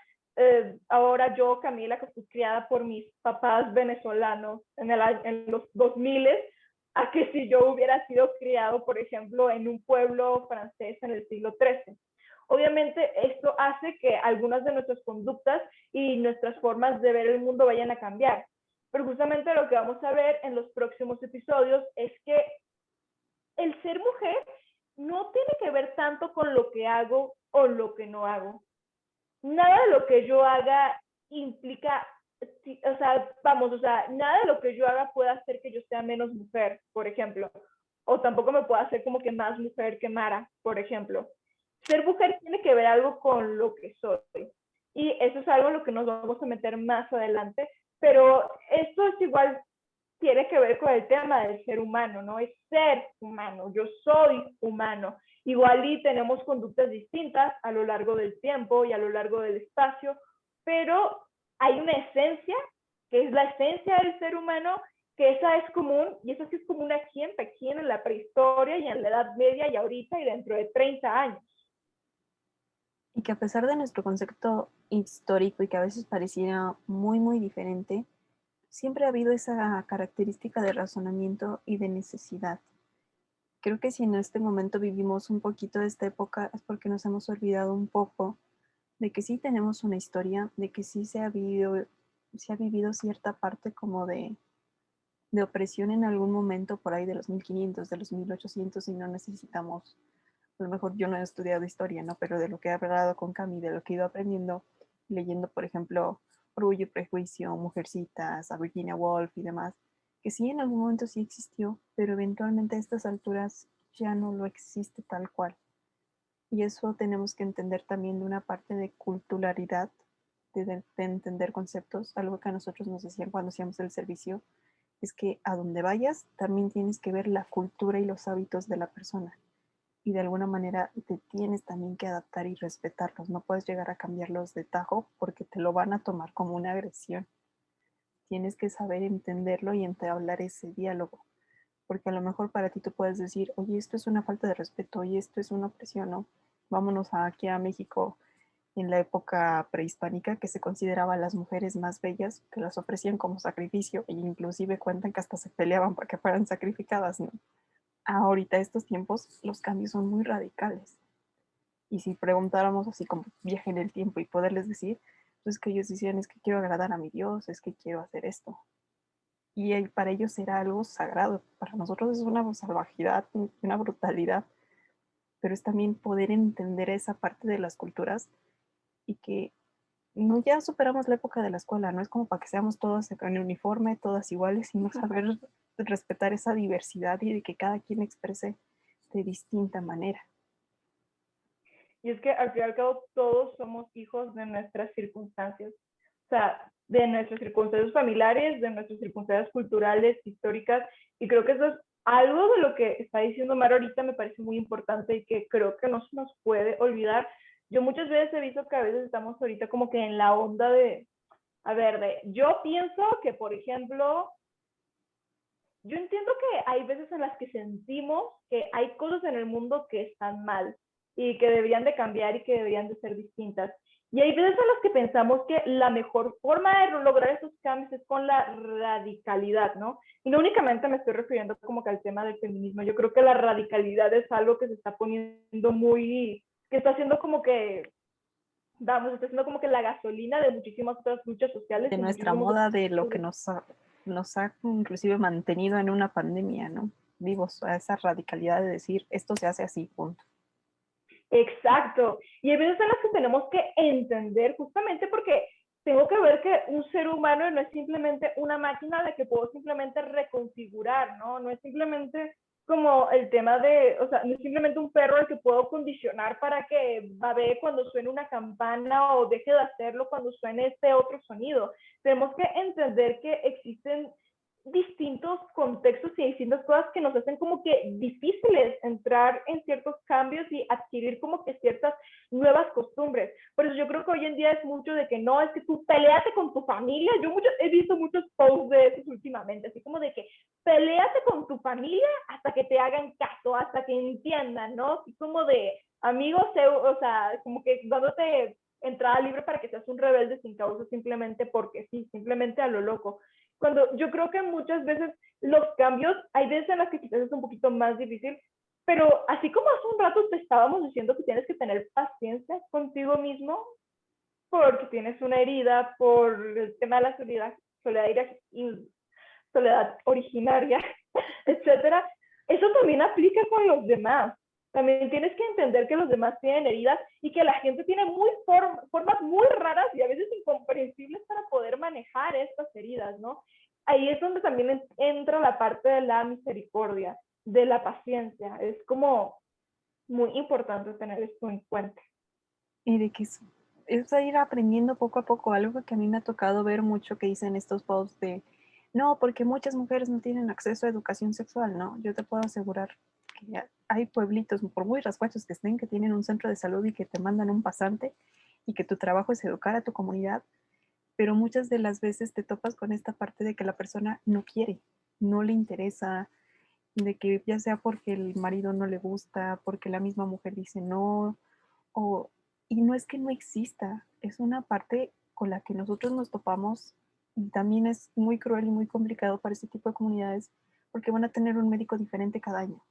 Ahora yo, Camila, que fui criada por mis papás venezolanos en los 2000, a que si yo hubiera sido criado, por ejemplo, en un pueblo francés en el siglo XIII. Obviamente esto hace que algunas de nuestras conductas y nuestras formas de ver el mundo vayan a cambiar. Pero justamente lo que vamos a ver en los próximos episodios es que el ser mujer no tiene que ver tanto con lo que hago o lo que no hago. Nada de lo que yo haga implica sí, o sea, vamos, o sea, nada de lo que yo haga puede hacer que yo sea menos mujer, por ejemplo. O tampoco me puede hacer como que más mujer que Mara, por ejemplo. Ser mujer tiene que ver algo con lo que soy. Y eso es algo en lo que nos vamos a meter más adelante. Pero esto es igual, tiene que ver con el tema del ser humano, ¿no? Es ser humano, yo soy humano. Igual y tenemos conductas distintas a lo largo del tiempo y a lo largo del espacio, pero hay una esencia, que es la esencia del ser humano, que esa es común, y esa sí es común aquí en Pekín, en la prehistoria y en la Edad Media y ahorita y dentro de 30 años. Y que a pesar de nuestro concepto histórico y que a veces pareciera muy, muy diferente, siempre ha habido esa característica de razonamiento y de necesidad. Creo que si en este momento vivimos un poquito de esta época es porque nos hemos olvidado un poco de que sí tenemos una historia, de que sí se ha vivido cierta parte como de opresión en algún momento por ahí de los 1500, de los 1800 y no necesitamos, a lo mejor yo no he estudiado historia, ¿no? Pero de lo que he hablado con Cami, de lo que he ido aprendiendo, leyendo, por ejemplo, Orgullo y Prejuicio, Mujercitas, a Virginia Woolf y demás, que sí en algún momento sí existió, pero eventualmente a estas alturas ya no lo existe tal cual. Y eso tenemos que entender también de una parte de culturalidad, de entender conceptos, algo que a nosotros nos decían cuando hacíamos el servicio, es que a donde vayas también tienes que ver la cultura y los hábitos de la persona. Y de alguna manera te tienes también que adaptar y respetarlos. No puedes llegar a cambiarlos de tajo porque te lo van a tomar como una agresión. Tienes que saber entenderlo y entablar ese diálogo. Porque a lo mejor para ti tú puedes decir, oye, esto es una falta de respeto, oye, esto es una opresión, ¿no? Vámonos aquí a México en la época prehispánica, que se consideraba a las mujeres más bellas, que las ofrecían como sacrificio, e inclusive cuentan que hasta se peleaban para que fueran sacrificadas, ¿no? Ahorita, estos tiempos, los cambios son muy radicales. Y si preguntáramos así como viaje en el tiempo y poderles decir, pues que ellos decían, es que quiero agradar a mi Dios, es que quiero hacer esto. Y para ellos era algo sagrado. Para nosotros es una salvajidad, una brutalidad, pero es también poder entender esa parte de las culturas y que no ya superamos la época de la escuela, no es como para que seamos todas en uniforme, todas iguales, sino saber respetar esa diversidad y de que cada quien exprese de distinta manera. Y es que al fin y al cabo todos somos hijos de nuestras circunstancias, o sea, de nuestras circunstancias familiares, de nuestras circunstancias culturales, históricas, y creo que eso es algo de lo que está diciendo Mar ahorita, me parece muy importante y que creo que no se nos puede olvidar. Yo muchas veces he visto que a veces estamos ahorita como que en la onda de, a ver, yo pienso que, por ejemplo, yo entiendo que hay veces en las que sentimos que hay cosas en el mundo que están mal y que deberían de cambiar y que deberían de ser distintas. Y hay veces en las que pensamos que la mejor forma de lograr esos cambios es con la radicalidad, ¿no? Y no únicamente me estoy refiriendo como que al tema del feminismo. Yo creo que la radicalidad es algo que se está poniendo muy, que está haciendo como que, vamos, está haciendo como que la gasolina de muchísimas otras luchas sociales. De Y nuestra muchísimos moda, de lo que otros. nos ha inclusive mantenido en una pandemia, ¿no? Vivos a esa radicalidad de decir, esto se hace así, punto. Exacto. Y hay veces en las que tenemos que entender, justamente porque tengo que ver que un ser humano no es simplemente una máquina de que puedo simplemente reconfigurar, ¿no? No es simplemente como el tema de, o sea, no es simplemente un perro al que puedo condicionar para que babe cuando suene una campana o deje de hacerlo cuando suene este otro sonido. Tenemos que entender que existen distintos contextos y distintas cosas que nos hacen como que difíciles entrar en ciertos cambios y adquirir como que ciertas nuevas costumbres. Por eso yo creo que hoy en día es mucho de que no, es que tú peleate con tu familia. He visto muchos posts de esos últimamente, así como de que peleate con tu familia hasta que te hagan caso, hasta que entiendan, ¿no? Así como de amigos, o sea, como que dándote entrada libre para que seas un rebelde sin causa simplemente porque sí, simplemente a lo loco. Cuando yo creo que muchas veces los cambios, hay veces en las que quizás es un poquito más difícil, pero así como hace un rato te estábamos diciendo que tienes que tener paciencia contigo mismo, porque tienes una herida por el tema de la soledad originaria, etcétera, eso también aplica con los demás. también tienes que entender que los demás tienen heridas y que la gente tiene formas muy raras y a veces incomprensibles para poder manejar estas heridas, ¿no? Ahí es donde también entra la parte de la misericordia, de la paciencia. Es como muy importante tener esto en cuenta. Y de que es ir aprendiendo poco a poco. Algo que a mí me ha tocado ver mucho que dicen estos posts de, no, porque muchas mujeres no tienen acceso a educación sexual, ¿no? Yo te puedo asegurar que hay pueblitos, por muy rascuachos que estén, que tienen un centro de salud y que te mandan un pasante y que tu trabajo es educar a tu comunidad, pero muchas de las veces te topas con esta parte de que la persona no quiere, no le interesa, de que ya sea porque el marido no le gusta, porque la misma mujer dice no, o, y no es que no exista, es una parte con la que nosotros nos topamos y también es muy cruel y muy complicado para este tipo de comunidades porque van a tener un médico diferente cada año.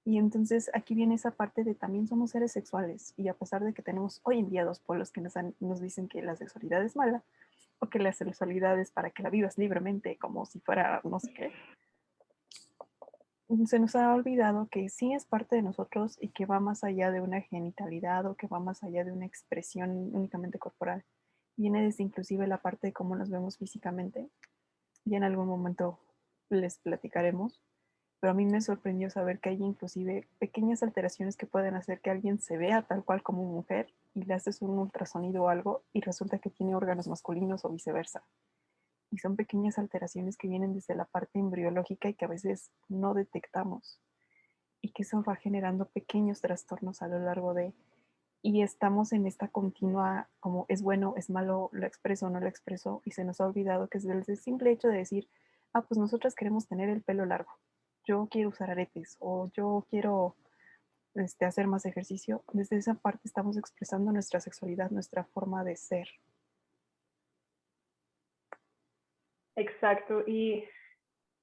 Y entonces aquí viene esa parte de también somos seres sexuales y a pesar de que tenemos hoy en día dos polos que nos dicen que la sexualidad es mala o que la sexualidad es para que la vivas libremente como si fuera no sé qué, se nos ha olvidado que sí es parte de nosotros y que va más allá de una genitalidad o que va más allá de una expresión únicamente corporal. Viene desde inclusive la parte de cómo nos vemos físicamente. Y en algún momento les platicaremos. Pero a mí me sorprendió saber que hay inclusive pequeñas alteraciones que pueden hacer que alguien se vea tal cual como mujer y le haces un ultrasonido o algo y resulta que tiene órganos masculinos o viceversa. Y son pequeñas alteraciones que vienen desde la parte embriológica y que a veces no detectamos. Y que eso va generando pequeños trastornos a lo largo de... Y estamos en esta continua, como es bueno, es malo, lo expreso o no lo expreso, y se nos ha olvidado que es desde el simple hecho de decir, ah, pues nosotras queremos tener el pelo largo, yo quiero usar aretes, o yo quiero hacer más ejercicio, desde esa parte estamos expresando nuestra sexualidad, nuestra forma de ser. Exacto, y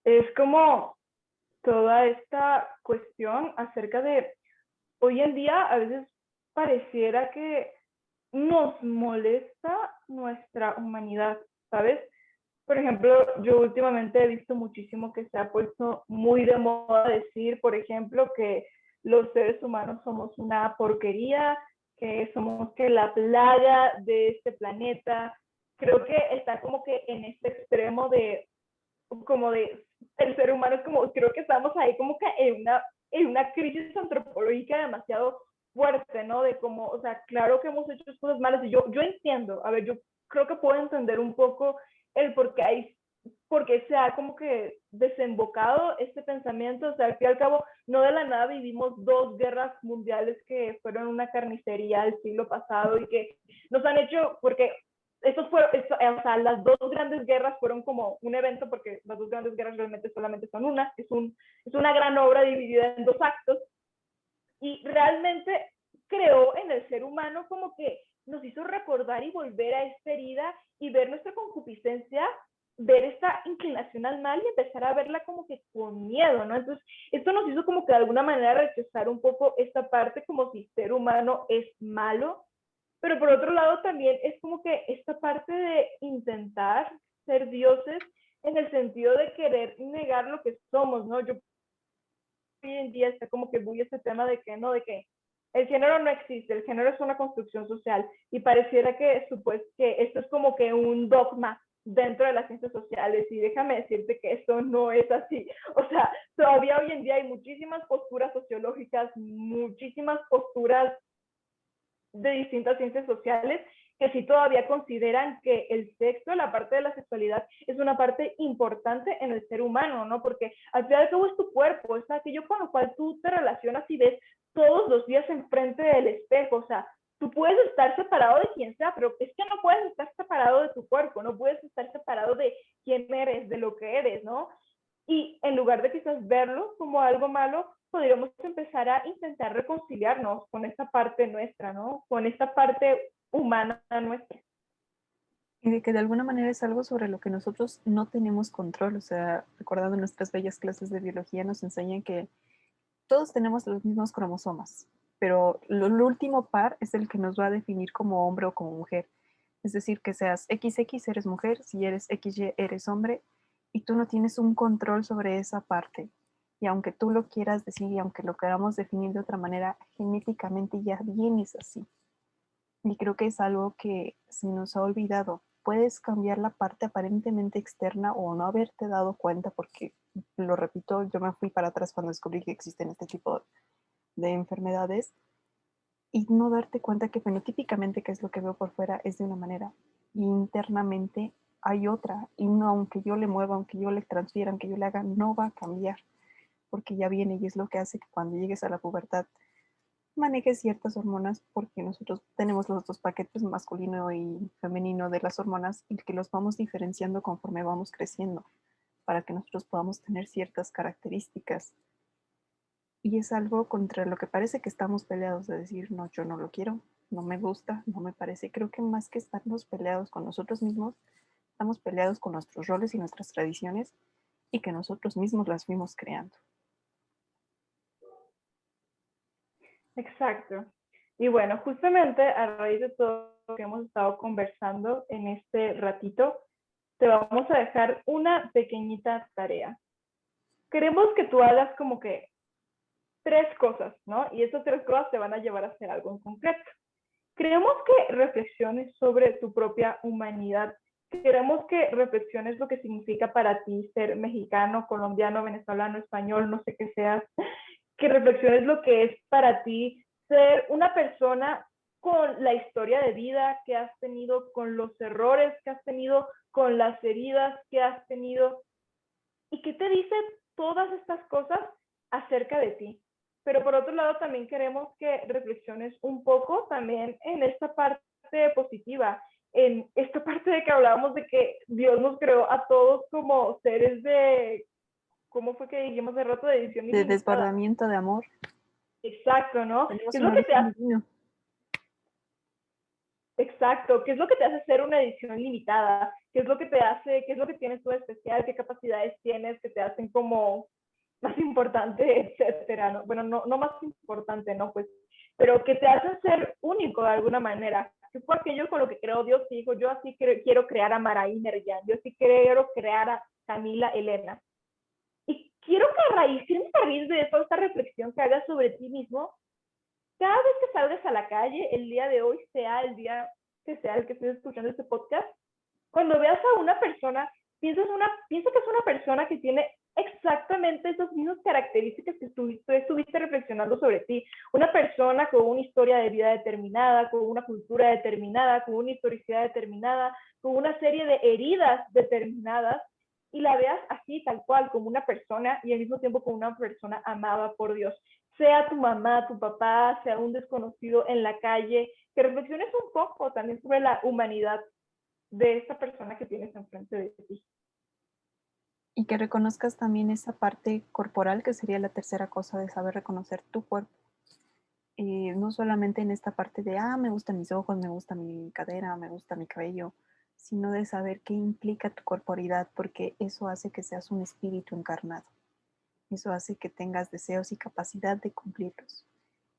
es como toda esta cuestión acerca de, hoy en día a veces pareciera que nos molesta nuestra humanidad, ¿sabes? Por ejemplo, yo últimamente he visto muchísimo que se ha puesto muy de moda decir, por ejemplo, que los seres humanos somos una porquería, que somos que la plaga de este planeta. Creo que está como que en este extremo de, como de, el ser humano es como, creo que estamos ahí como que en una crisis antropológica demasiado fuerte, ¿no? De como, o sea, claro que hemos hecho cosas malas y yo entiendo, a ver, yo creo que puedo entender un poco el por qué se ha como que desembocado este pensamiento, o sea, al fin y al cabo, no de la nada vivimos dos guerras mundiales que fueron una carnicería del siglo pasado y que nos han hecho, porque o sea, las dos grandes guerras fueron como un evento, porque las dos grandes guerras realmente solamente son una, es una gran obra dividida en dos actos, y realmente creó en el ser humano como que nos hizo recordar y volver a esta herida y ver nuestra concupiscencia, ver esta inclinación al mal y empezar a verla como que con miedo, ¿no? Entonces, esto nos hizo como que de alguna manera rechazar un poco esta parte como si ser humano es malo, pero por otro lado también es como que esta parte de intentar ser dioses en el sentido de querer negar lo que somos, ¿no? Yo hoy en día está como que muy este tema de que no, de que el género no existe, el género es una construcción social y pareciera que, que esto es como que un dogma dentro de las ciencias sociales y déjame decirte que esto no es así. O sea, todavía hoy en día hay muchísimas posturas sociológicas, muchísimas posturas de distintas ciencias sociales que sí todavía consideran que el sexo, la parte de la sexualidad, es una parte importante en el ser humano, ¿no? Porque al final de todo es tu cuerpo, es aquello con lo cual tú te relacionas y ves todos los días enfrente del espejo, o sea, tú puedes estar separado de quien sea, pero es que no puedes estar separado de tu cuerpo, no puedes estar separado de quién eres, de lo que eres, ¿no? Y en lugar de quizás verlo como algo malo, podríamos empezar a intentar reconciliarnos con esta parte nuestra, ¿no? Con esta parte humana nuestra. Y de que de alguna manera es algo sobre lo que nosotros no tenemos control. O sea, recordando nuestras bellas clases de biología, nos enseñan que todos tenemos los mismos cromosomas, pero el último par es el que nos va a definir como hombre o como mujer. Es decir, que seas XX eres mujer, si eres XY eres hombre, y tú no tienes un control sobre esa parte. Y aunque tú lo quieras decir y aunque lo queramos definir de otra manera, genéticamente ya vienes así. Y creo que es algo que se nos ha olvidado. Puedes cambiar la parte aparentemente externa o no haberte dado cuenta porque, lo repito, yo me fui para atrás cuando descubrí que existen este tipo de enfermedades y no darte cuenta que fenotípicamente, que es lo que veo por fuera, es de una manera y internamente hay otra. Y no, aunque yo le mueva, aunque yo le transfiera, aunque yo le haga, no va a cambiar porque ya viene y es lo que hace que cuando llegues a la pubertad manejes ciertas hormonas porque nosotros tenemos los dos paquetes masculino y femenino de las hormonas y que los vamos diferenciando conforme vamos creciendo para que nosotros podamos tener ciertas características. Y es algo contra lo que parece que estamos peleados de decir, no, yo no lo quiero, no me gusta, no me parece. Creo que más que estarnos peleados con nosotros mismos, estamos peleados con nuestros roles y nuestras tradiciones y que nosotros mismos las fuimos creando. Exacto. Y bueno, justamente a raíz de todo lo que hemos estado conversando en este ratito, te vamos a dejar una pequeñita tarea. Queremos que tú hagas como que 3 cosas, ¿no? Y esas 3 cosas te van a llevar a hacer algo en concreto. Queremos que reflexiones sobre tu propia humanidad. Queremos que reflexiones lo que significa para ti ser mexicano, colombiano, venezolano, español, no sé qué seas. Que reflexiones lo que es para ti ser una persona con la historia de vida que has tenido, con los errores que has tenido, con las heridas que has tenido, y qué te dicen todas estas cosas acerca de ti. Pero por otro lado, también queremos que reflexiones un poco también en esta parte positiva, en esta parte de que hablábamos de que Dios nos creó a todos como seres de, ¿cómo fue que dijimos de rato? De edición De ilimitada. desbordamiento de amor. Exacto, ¿no? Tenemos ¿Qué es un lo que te origen hace? divino. Exacto, ¿qué es lo que te hace ser una edición limitada? ¿Qué es lo que te hace, qué es lo que tienes tú de especial? ¿Qué capacidades tienes que te hacen como más importante, etcétera? ¿No? Bueno, no más importante, ¿no? Pues, pero que te hacen ser único de alguna manera. Que fue aquello con lo que creó Dios y dijo, yo así quiero crear a Maraí Meryan, yo así quiero crear a Camila Elena. Y quiero que a raíz de toda esta reflexión que hagas sobre ti mismo, cada vez que salgas a la calle, el día de hoy, sea el día que sea el que estés escuchando este podcast, cuando veas a una persona, piensa que es una persona que tiene exactamente esas mismas características que tú estuviste reflexionando sobre ti. Una persona con una historia de vida determinada, con una cultura determinada, con una historicidad determinada, con una serie de heridas determinadas, y la veas así, tal cual, como una persona y al mismo tiempo como una persona amada por Dios. Sea tu mamá, tu papá, sea un desconocido en la calle, que reflexiones un poco también sobre la humanidad de esta persona que tienes enfrente de ti. Y que reconozcas también esa parte corporal, que sería la tercera cosa de saber reconocer tu cuerpo. No solamente en esta parte de, me gustan mis ojos, me gusta mi cadera, me gusta mi cabello, sino de saber qué implica tu corporidad, porque eso hace que seas un espíritu encarnado. Eso hace que tengas deseos y capacidad de cumplirlos.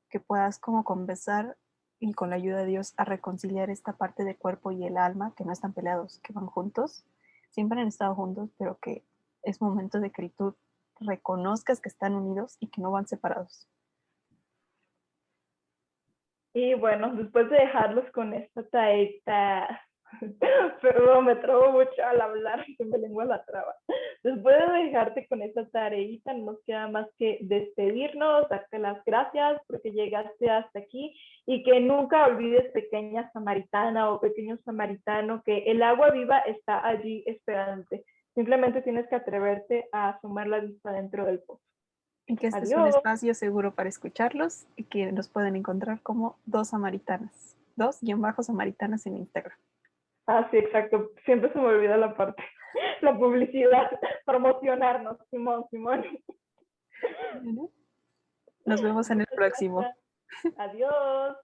Que puedas como conversar y con la ayuda de Dios a reconciliar esta parte del cuerpo y el alma, que no están peleados, que van juntos, siempre han estado juntos, pero que es momento de que tú reconozcas que están unidos y que no van separados. Y bueno, después de dejarlos con esta taeta, perdón, me trabo mucho al hablar, se me lengua la traba. Después de dejarte con esta tareita, no nos queda más que despedirnos, darte las gracias porque llegaste hasta aquí y que nunca olvides, pequeña samaritana o pequeño samaritano, que el agua viva está allí esperándote. Simplemente tienes que atreverte a asomar la vista dentro del pozo. Y que este es un Adiós. espacio seguro para escucharlos y que nos pueden encontrar como 2samaritanas, 2-samaritanas en Instagram. Sí, exacto. Siempre se me olvida la parte, la publicidad, promocionarnos, Simón. Nos vemos en el próximo. Adiós.